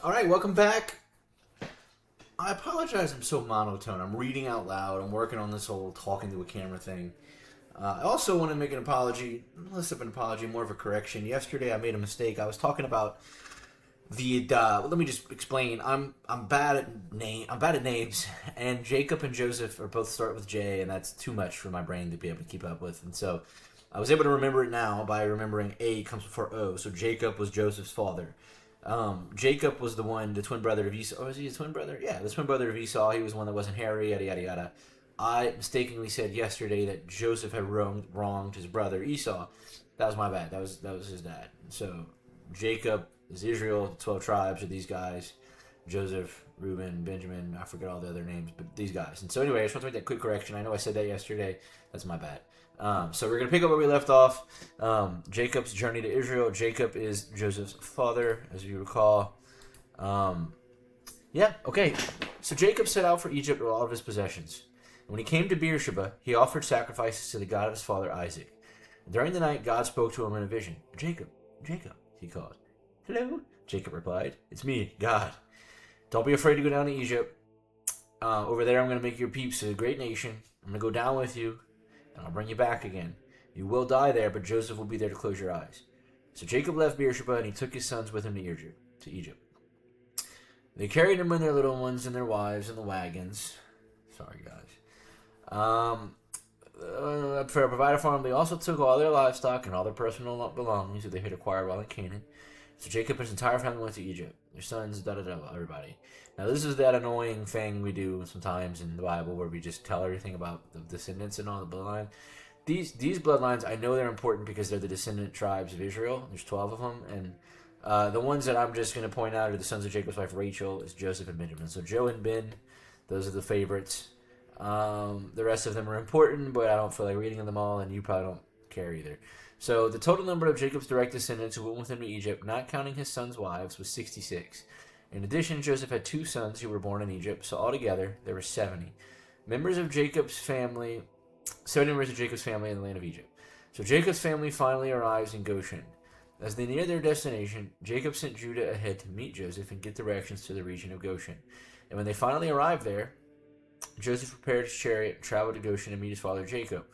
All right, welcome back. I apologize I'm so monotone. I'm reading out loud. I'm working on this whole talking to a camera thing. I also want to make an apology, less of an apology, more of a correction. Yesterday I made a mistake. I was talking about let me just explain. I'm bad at names, and Jacob and Joseph are both start with J, and that's too much for my brain to be able to keep up with. And so I was able to remember it now by remembering A comes before O. So Jacob was Joseph's father. Jacob was the twin brother of Esau. Oh, was he a twin brother? Yeah, the twin brother of Esau. He was the one that wasn't hairy, yada, yada, yada. I mistakenly said yesterday that Joseph had wronged his brother Esau. That was my bad. That was his dad. So Jacob is Israel. The 12 tribes are these guys. Joseph, Reuben, Benjamin. I forget all the other names, but these guys. And so anyway, I just want to make that quick correction. I know I said that yesterday. That's my bad. So we're going to pick up where we left off. Jacob's journey to Israel. Jacob is Joseph's father, as you recall. Okay. So Jacob set out for Egypt with all of his possessions. And when he came to Beersheba, he offered sacrifices to the God of his father Isaac. And during the night, God spoke to him in a vision. Jacob, Jacob, he called. Hello, Jacob replied. It's me, God. Don't be afraid to go down to Egypt. Over there, I'm going to make your peeps a great nation. I'm going to go down with you, and I'll bring you back again. You will die there, but Joseph will be there to close your eyes. So Jacob left Beersheba, and he took his sons with him to Egypt. They carried him and their little ones and their wives in the wagons. Sorry, guys. For a provider for them, they also took all their livestock and all their personal belongings that they had acquired while in Canaan. So Jacob and his entire family went to Egypt. Their sons, everybody. Now this is that annoying thing we do sometimes in the Bible where we just tell everything about the descendants and all the bloodline. These bloodlines, I know they're important because they're the descendant tribes of Israel. There's 12 of them, and the ones that I'm just going to point out are the sons of Jacob's wife Rachel, is Joseph and Benjamin. So Joe and Ben, those are the favorites. The rest of them are important, but I don't feel like reading them all, and you probably don't care either. So the total number of Jacob's direct descendants who went with him to Egypt, not counting his sons' wives, was 66. In addition, Joseph had 2 sons who were born in Egypt, so altogether there were 70. 70 members of Jacob's family in the land of Egypt. So Jacob's family finally arrives in Goshen. As they near their destination, Jacob sent Judah ahead to meet Joseph and get directions to the region of Goshen. And when they finally arrived there, Joseph prepared his chariot and traveled to Goshen to meet his father Jacob.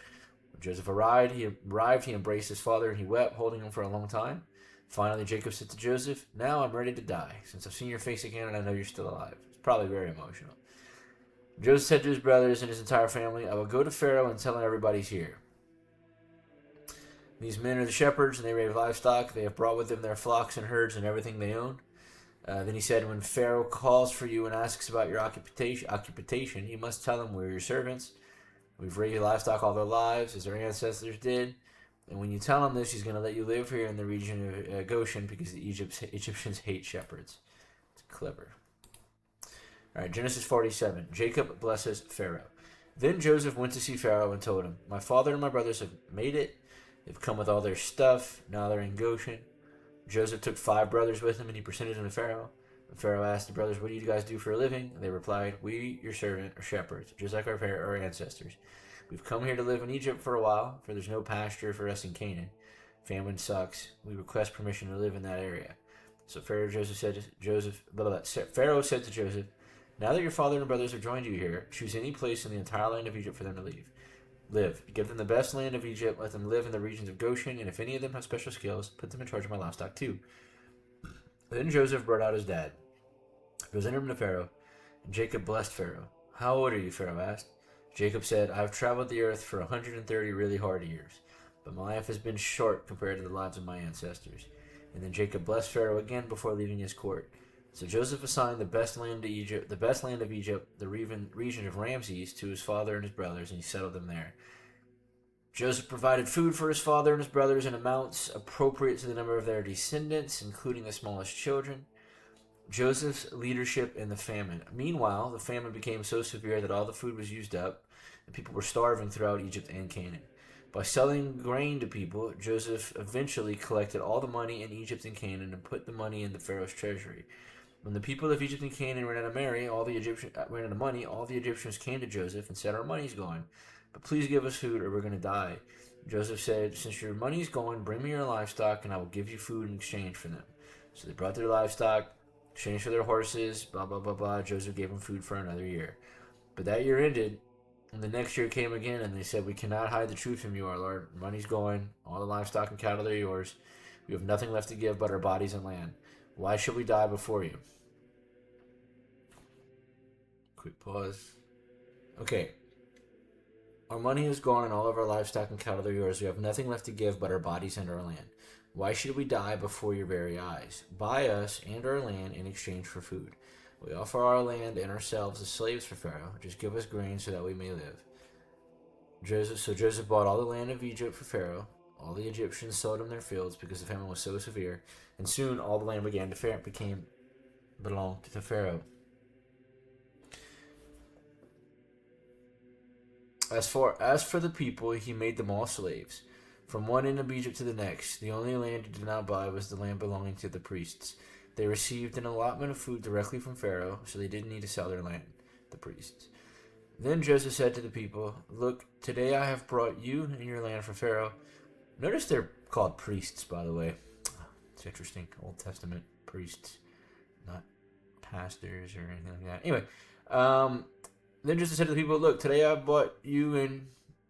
When Joseph arrived, he embraced his father, and he wept, holding him for a long time. Finally, Jacob said to Joseph, "Now I'm ready to die, since I've seen your face again and I know you're still alive." It's probably very emotional. Joseph said to his brothers and his entire family, "I will go to Pharaoh and tell him everybody's here. These men are the shepherds, and they raise livestock. They have brought with them their flocks and herds and everything they own." Then he said, "When Pharaoh calls for you and asks about your occupation, you must tell him we're your servants. We've raised livestock all their lives, as our ancestors did. And when you tell him this, he's going to let you live here in the region of Goshen, because the Egyptians hate shepherds." It's clever. All right, Genesis 47. Jacob blesses Pharaoh. Then Joseph went to see Pharaoh and told him, "My father and my brothers have made it. They've come with all their stuff. Now they're in Goshen." Joseph took 5 brothers with him, and he presented them to Pharaoh. And Pharaoh asked the brothers, "What do you guys do for a living?" And they replied, "We, your servant, are shepherds, just like our ancestors. We've come here to live in Egypt for a while, for there's no pasture for us in Canaan. Famine sucks. We request permission to live in that area." So Pharaoh said to Joseph, "Now that your father and brothers have joined you here, choose any place in the entire land of Egypt for them to live. Give them the best land of Egypt. Let them live in the regions of Goshen, and if any of them have special skills, put them in charge of my livestock too." Then Joseph brought out his dad, presented him to Pharaoh, and Jacob blessed Pharaoh. "How old are you?" Pharaoh asked. Jacob said, "I have traveled the earth for 130 really hard years, but my life has been short compared to the lives of my ancestors." And then Jacob blessed Pharaoh again before leaving his court. So Joseph assigned the best land of Egypt, the region of Ramses, to his father and his brothers, and he settled them there. Joseph provided food for his father and his brothers in amounts appropriate to the number of their descendants, including the smallest children. Joseph's leadership in the famine. Meanwhile, the famine became so severe that all the food was used up, and people were starving throughout Egypt and Canaan. By selling grain to people, Joseph eventually collected all the money in Egypt and Canaan and put the money in the Pharaoh's treasury. When the people of Egypt and Canaan ran out of money, all the Egyptians came to Joseph and said, "Our money's gone, but please give us food or we're going to die." Joseph said, "Since your money's gone, bring me your livestock and I will give you food in exchange for them." So they brought their livestock, exchange for their horses, blah, blah, blah, blah. Joseph gave them food for another year. But that year ended, and the next year came again, and they said, "We cannot hide the truth from you, our Lord. Money's going. All the livestock and cattle are yours. We have nothing left to give but our bodies and land. Why should we die before you?" Quick pause. Okay. Our money is gone and all of our livestock and cattle are yours. We have nothing left to give but our bodies and our land. Why should we die before your very eyes? Buy us and our land in exchange for food. We offer our land and ourselves as slaves for Pharaoh. Just give us grain so that we may live. Joseph bought all the land of Egypt for Pharaoh. All the Egyptians sold him their fields because the famine was so severe, and soon all the land belonged to Pharaoh. As for the people, he made them all slaves, from one end of Egypt to the next. The only land he did not buy was the land belonging to the priests. They received an allotment of food directly from Pharaoh, so they didn't need to sell their land, the priests. Then Joseph said to the people, "Look, today I have brought you and your land for Pharaoh." Notice they're called priests, by the way. It's interesting. Old Testament priests, not pastors or anything like that. Anyway, then Joseph said to the people, "Look, today I bought you and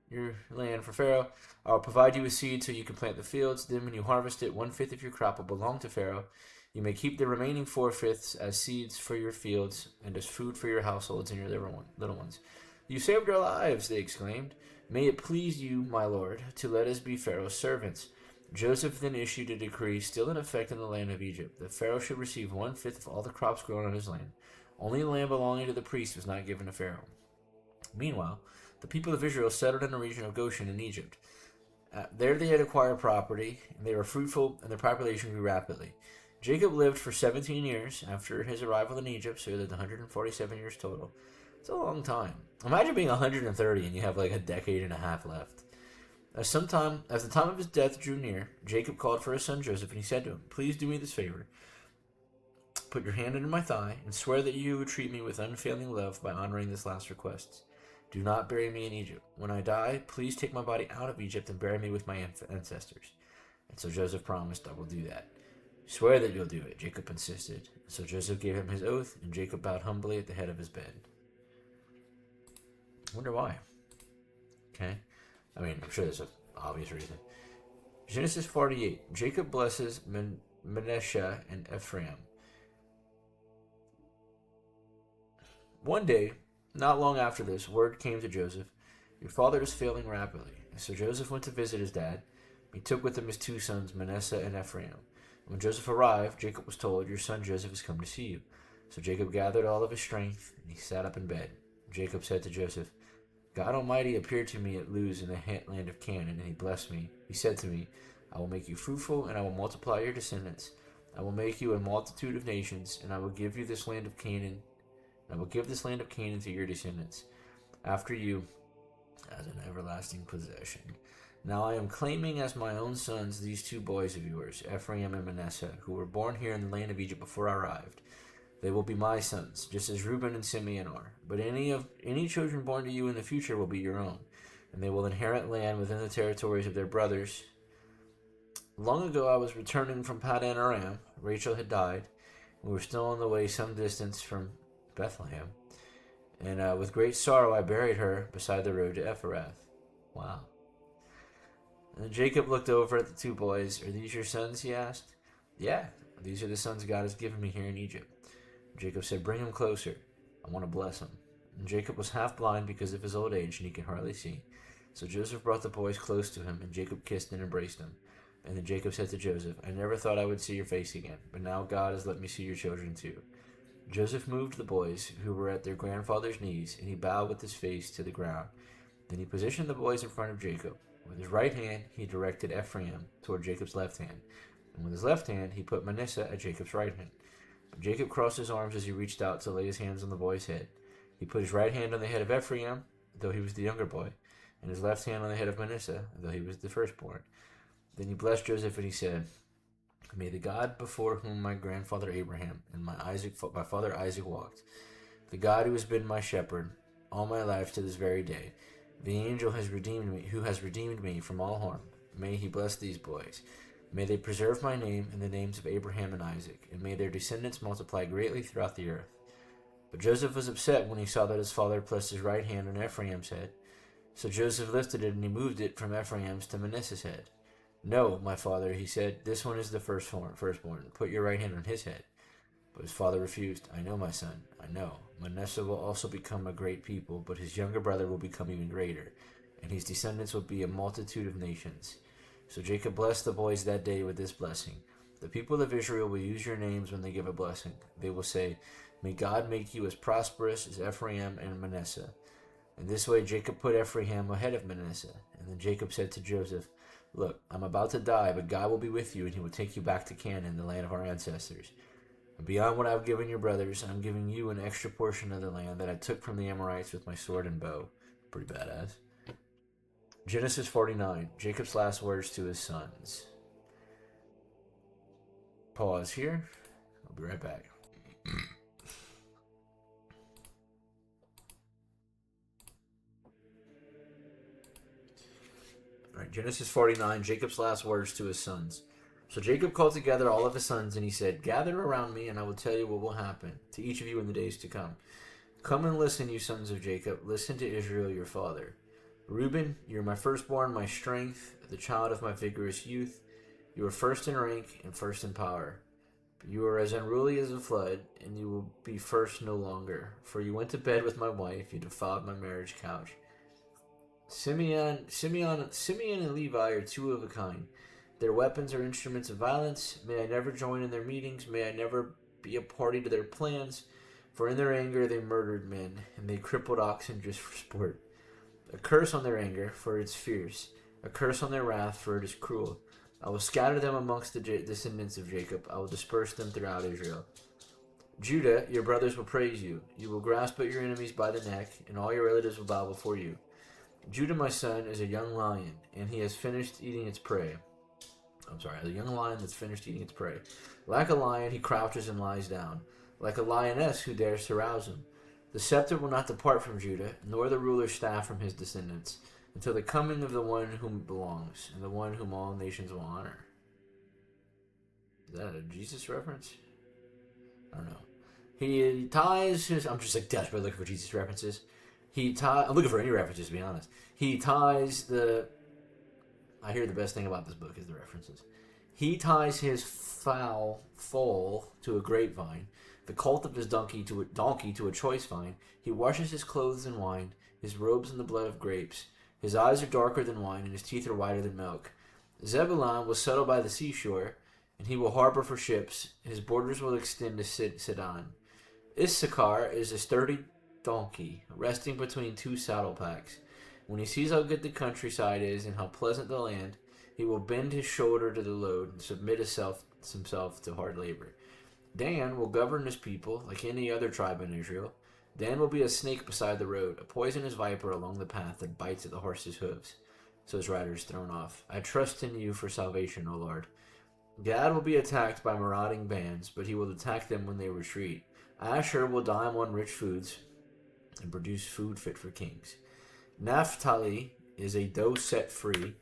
your land for Pharaoh. I'll provide you with seed so you can plant the fields. Then when you harvest it, 1/5 of your crop will belong to Pharaoh. You may keep the remaining 4/5 as seeds for your fields and as food for your households and your little ones." "You saved our lives," they exclaimed. "May it please you, my lord, to let us be Pharaoh's servants." Joseph then issued a decree, still in effect in the land of Egypt, that Pharaoh should receive 1/5 of all the crops grown on his land. Only land belonging to the priest was not given to Pharaoh. Meanwhile, the people of Israel settled in the region of Goshen in Egypt. There they had acquired property, and they were fruitful, and their population grew rapidly. Jacob lived for 17 years after his arrival in Egypt, so he lived 147 years total. It's a long time. Imagine being 130 and you have like a decade and a half left. As the time of his death drew near, Jacob called for his son Joseph, and he said to him, "Please do me this favor. Put your hand under my thigh and swear that you would treat me with unfailing love by honoring this last request. Do not bury me in Egypt. When I die, please take my body out of Egypt and bury me with my ancestors." And so Joseph promised, "I will do that." "Swear that you'll do it," Jacob insisted. So Joseph gave him his oath, and Jacob bowed humbly at the head of his bed. I wonder why. Okay. I mean, I'm sure there's an obvious reason. Genesis 48. Jacob blesses Manasseh and Ephraim. One day, not long after this, word came to Joseph, "Your father is failing rapidly." So Joseph went to visit his dad. He took with him his two sons, Manasseh and Ephraim. When Joseph arrived, Jacob was told, "Your son Joseph has come to see you." So Jacob gathered all of his strength, and he sat up in bed. Jacob said to Joseph, "God Almighty appeared to me at Luz in the land of Canaan, and he blessed me. He said to me, 'I will make you fruitful, and I will multiply your descendants. I will make you a multitude of nations, and I will give this land of Canaan to your descendants after you as an everlasting possession.' Now I am claiming as my own sons these two boys of yours, Ephraim and Manasseh, who were born here in the land of Egypt before I arrived. They will be my sons, just as Reuben and Simeon are. But any children born to you in the future will be your own, and they will inherit land within the territories of their brothers. Long ago I was returning from Padan Aram. Rachel had died. We were still on the way some distance from Bethlehem. And with great sorrow I buried her beside the road to Ephrath." Wow. And Jacob looked over at the two boys. "Are these your sons?" he asked. "Yeah, these are the sons God has given me here in Egypt." Jacob said, "Bring him closer. I want to bless him." And Jacob was half blind because of his old age, and he could hardly see. So Joseph brought the boys close to him, and Jacob kissed and embraced them. And then Jacob said to Joseph, "I never thought I would see your face again, but now God has let me see your children too." Joseph moved the boys, who were at their grandfather's knees, and he bowed with his face to the ground. Then he positioned the boys in front of Jacob. With his right hand, he directed Ephraim toward Jacob's left hand, and with his left hand, he put Manasseh at Jacob's right hand. But Jacob crossed his arms as he reached out to lay his hands on the boy's head. He put his right hand on the head of Ephraim, though he was the younger boy, and his left hand on the head of Manasseh, though he was the firstborn. Then he blessed Joseph, and he said, "May the God before whom my grandfather Abraham and my father Isaac walked, the God who has been my shepherd all my life to this very day, the angel who has redeemed me from all harm, may he bless these boys. May they preserve my name and the names of Abraham and Isaac, and may their descendants multiply greatly throughout the earth. But Joseph was upset when he saw that his father placed his right hand on Ephraim's head. So Joseph lifted it and he moved it from Ephraim's to Manasseh's head. No, my father, he said, this one is the firstborn. Put your right hand on his head. But his father refused. I know, my son, I know. Manasseh will also become a great people, but his younger brother will become even greater, and his descendants will be a multitude of nations. So Jacob blessed the boys that day with this blessing. The people of Israel will use your names when they give a blessing. They will say, may God make you as prosperous as Ephraim and Manasseh. In this way Jacob put Ephraim ahead of Manasseh. And then Jacob said to Joseph, look, I'm about to die, but God will be with you, and he will take you back to Canaan, the land of our ancestors. And beyond what I've given your brothers, I'm giving you an extra portion of the land that I took from the Amorites with my sword and bow. Pretty badass. Genesis 49, Jacob's last words to his sons. Pause here. I'll be right back. Alright, Genesis 49, Jacob's last words to his sons. So Jacob called together all of his sons, and he said, gather around me, and I will tell you what will happen to each of you in the days to come. Come and listen, you sons of Jacob. Listen to Israel, your father. Reuben, you are my firstborn, my strength, the child of my vigorous youth. You are first in rank and first in power. You are as unruly as a flood, and you will be first no longer. For you went to bed with my wife, you defiled my marriage couch. Simeon and Levi are two of a kind. Their weapons are instruments of violence. May I never join in their meetings. May I never be a party to their plans. For in their anger they murdered men, and they crippled oxen just for sport. A curse on their anger, for it is fierce. A curse on their wrath, for it is cruel. I will scatter them amongst the descendants of Jacob. I will disperse them throughout Israel. Judah, your brothers will praise you. You will grasp at your enemies by the neck, and all your relatives will bow before you. Judah, my son, is a young lion, and he has finished eating its prey. A young lion that's finished eating its prey. Like a lion, he crouches and lies down. Like a lioness, who dares to rouse him? The scepter will not depart from Judah, nor the ruler's staff from his descendants, until the coming of the one whom it belongs, and the one whom all nations will honor. Is that a Jesus reference? I don't know. He ties his... I'm just like desperately looking for Jesus references. I'm looking for any references, to be honest. He ties the... I hear the best thing about this book is the references. He ties his foal to a grapevine, the colt of his donkey to a choice vine. He washes his clothes in wine, his robes in the blood of grapes. His eyes are darker than wine, and his teeth are whiter than milk. Zebulun will settle by the seashore, and he will harbor for ships. His borders will extend to Sidon. Issachar is a sturdy donkey, resting between two saddle packs. When he sees how good the countryside is and how pleasant the land, he will bend his shoulder to the load and submit himself to hard labor. Dan will govern his people like any other tribe in Israel. Dan will be a snake beside the road, a poisonous viper along the path that bites at the horse's hooves, so his rider is thrown off. I trust in you for salvation, O Lord. Gad will be attacked by marauding bands, but he will attack them when they retreat. Asher will dine on rich foods and produce food fit for kings. Naphtali is a doe set free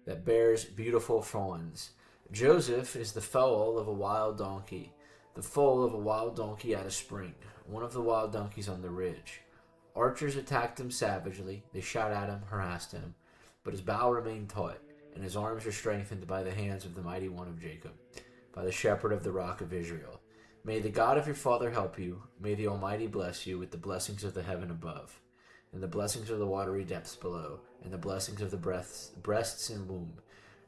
that bears beautiful fawns. Joseph is the foal of a wild donkey, the foal of a wild donkey at a spring, one of the wild donkeys on the ridge. Archers attacked him savagely. They shot at him, harassed him, but his bow remained taut, and his arms were strengthened by the hands of the mighty one of Jacob, by the shepherd of the rock of Israel. May the God of your father help you. May the Almighty bless you with the blessings of the heaven above, and the blessings of the watery depths below, and the blessings of the breasts and womb.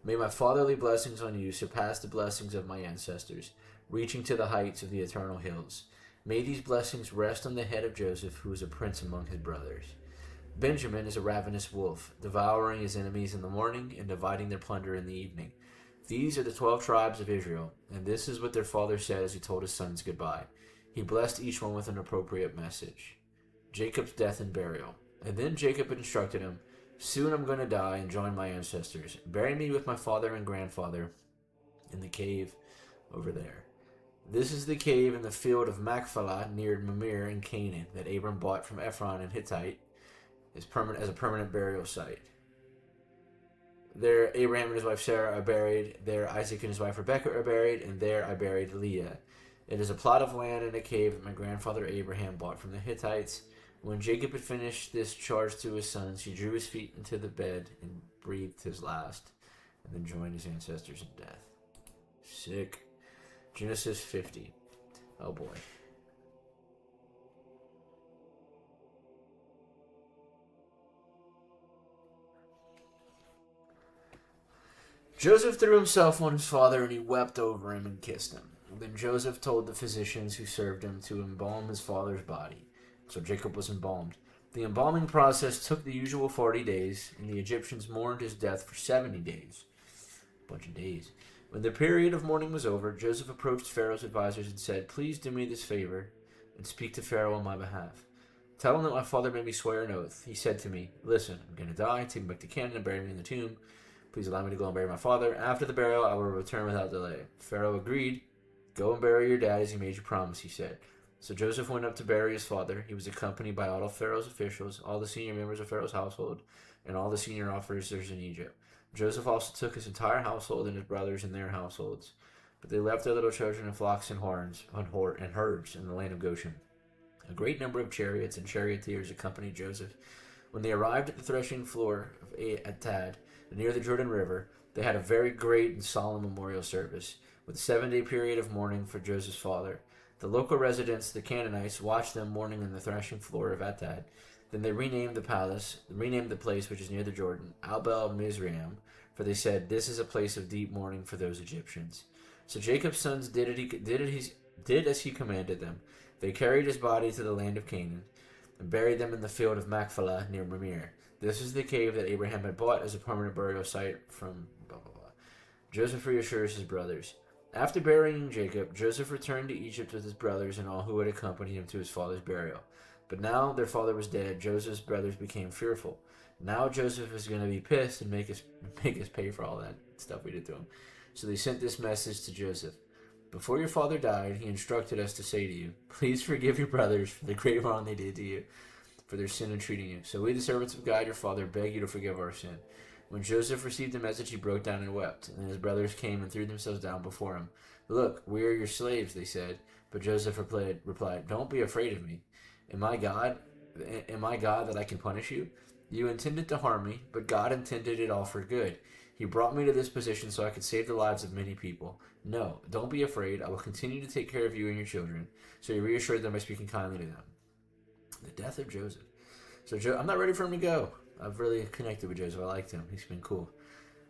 May my fatherly blessings on you surpass the blessings of my ancestors, reaching to the heights of the eternal hills. May these blessings rest on the head of Joseph, who is a prince among his brothers. Benjamin is a ravenous wolf, devouring his enemies in the morning and dividing their plunder in the evening. These are the 12 tribes of Israel, and this is what their father said as he told his sons goodbye. He blessed each one with an appropriate message. Jacob's death and burial. And then Jacob instructed him, soon I'm going to die and join my ancestors. Bury me with my father and grandfather in the cave over there. This is the cave in the field of Machpelah near Mamre in Canaan that Abram bought from Ephron and Hittite as a permanent burial site. There Abraham and his wife Sarah are buried. There Isaac and his wife Rebekah are buried. And there I buried Leah. It is a plot of land in a cave that my grandfather Abraham bought from the Hittites. When Jacob had finished this charge to his sons, he drew his feet into the bed and breathed his last, and then joined his ancestors in death. Sick. Genesis 50. Oh boy. Joseph threw himself on his father, and he wept over him and kissed him. Then Joseph told the physicians who served him to embalm his father's body. So Jacob was embalmed. The embalming process took the usual 40 days, and the Egyptians mourned his death for 70 days. A bunch of days. When the period of mourning was over, Joseph approached Pharaoh's advisors and said, "Please do me this favor and speak to Pharaoh on my behalf. Tell him that my father made me swear an oath. He said to me, 'Listen, I'm going to die. Take me back to Canaan and bury me in the tomb. Please allow me to go and bury my father. After the burial, I will return without delay.' Pharaoh agreed. 'Go and bury your dad as he made you promise,' he said. So Joseph went up to bury his father. He was accompanied by all of Pharaoh's officials, all the senior members of Pharaoh's household, and all the senior officers in Egypt. Joseph also took his entire household and his brothers and their households. But they left their little children and flocks and herds in the land of Goshen. A great number of chariots and charioteers accompanied Joseph. When they arrived at the threshing floor of Atad, near the Jordan River, they had a very great and solemn memorial service, with a 7-day period of mourning for Joseph's father. The local residents, the Canaanites, watched them mourning in the threshing floor of Atad. Then they renamed the place which is near the Jordan, Abel Mizraim, for they said, "This is a place of deep mourning for those Egyptians." So Jacob's sons did as he commanded them. They carried his body to the land of Canaan and buried them in the field of Machpelah near Mamre. This is the cave that Abraham had bought as a permanent burial site from blah, blah, blah. Joseph reassures his brothers. After burying Jacob, Joseph returned to Egypt with his brothers and all who had accompanied him to his father's burial. But now their father was dead. Joseph's brothers became fearful. Now Joseph is going to be pissed and make us pay for all that stuff we did to him. So they sent this message to Joseph. "Before your father died, he instructed us to say to you, 'Please forgive your brothers for the great wrong they did to you, for their sin in treating you. So we, the servants of God, your father, beg you to forgive our sin.' When Joseph received the message, he broke down and wept. And his brothers came and threw themselves down before him. 'Look, we are your slaves,' they said. But Joseph replied, 'Don't be afraid of me. Am I God? That I can punish you? You intended to harm me, but God intended it all for good. He brought me to this position so I could save the lives of many people. No, don't be afraid. I will continue to take care of you and your children.' So he reassured them by speaking kindly to them." The death of Joseph. So I'm not ready for him to go. I've really connected with Joseph. I liked him. He's been cool.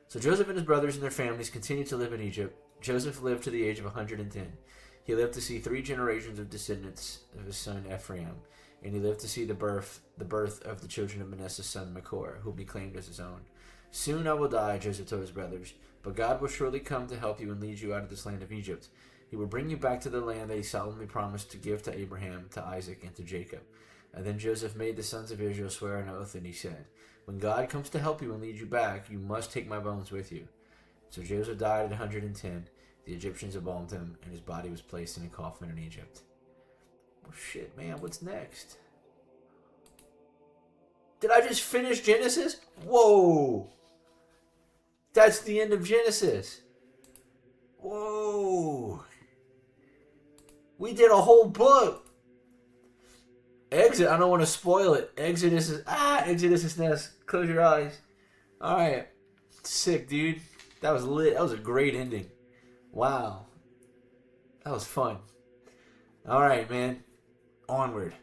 So Joseph and his brothers and their families continued to live in Egypt. Joseph lived to the age of 110. He lived to see 3 generations of descendants of his son Ephraim, and he lived to see the birth of the children of Manasseh's son Machor, whom he claimed as his own. "Soon I will die," Joseph told his brothers, "but God will surely come to help you and lead you out of this land of Egypt. He will bring you back to the land that he solemnly promised to give to Abraham, to Isaac, and to Jacob." And then Joseph made the sons of Israel swear an oath, and he said, "When God comes to help you and lead you back, you must take my bones with you." So Joseph died at 110. The Egyptians embalmed him, and his body was placed in a coffin in Egypt. Oh shit, man, what's next? Did I just finish Genesis? Whoa! That's the end of Genesis. Whoa! We did a whole book. I don't want to spoil it. Exodus is next. Close your eyes. Alright. Sick, dude. That was lit. That was a great ending. Wow. That was fun. Alright, man. Onward.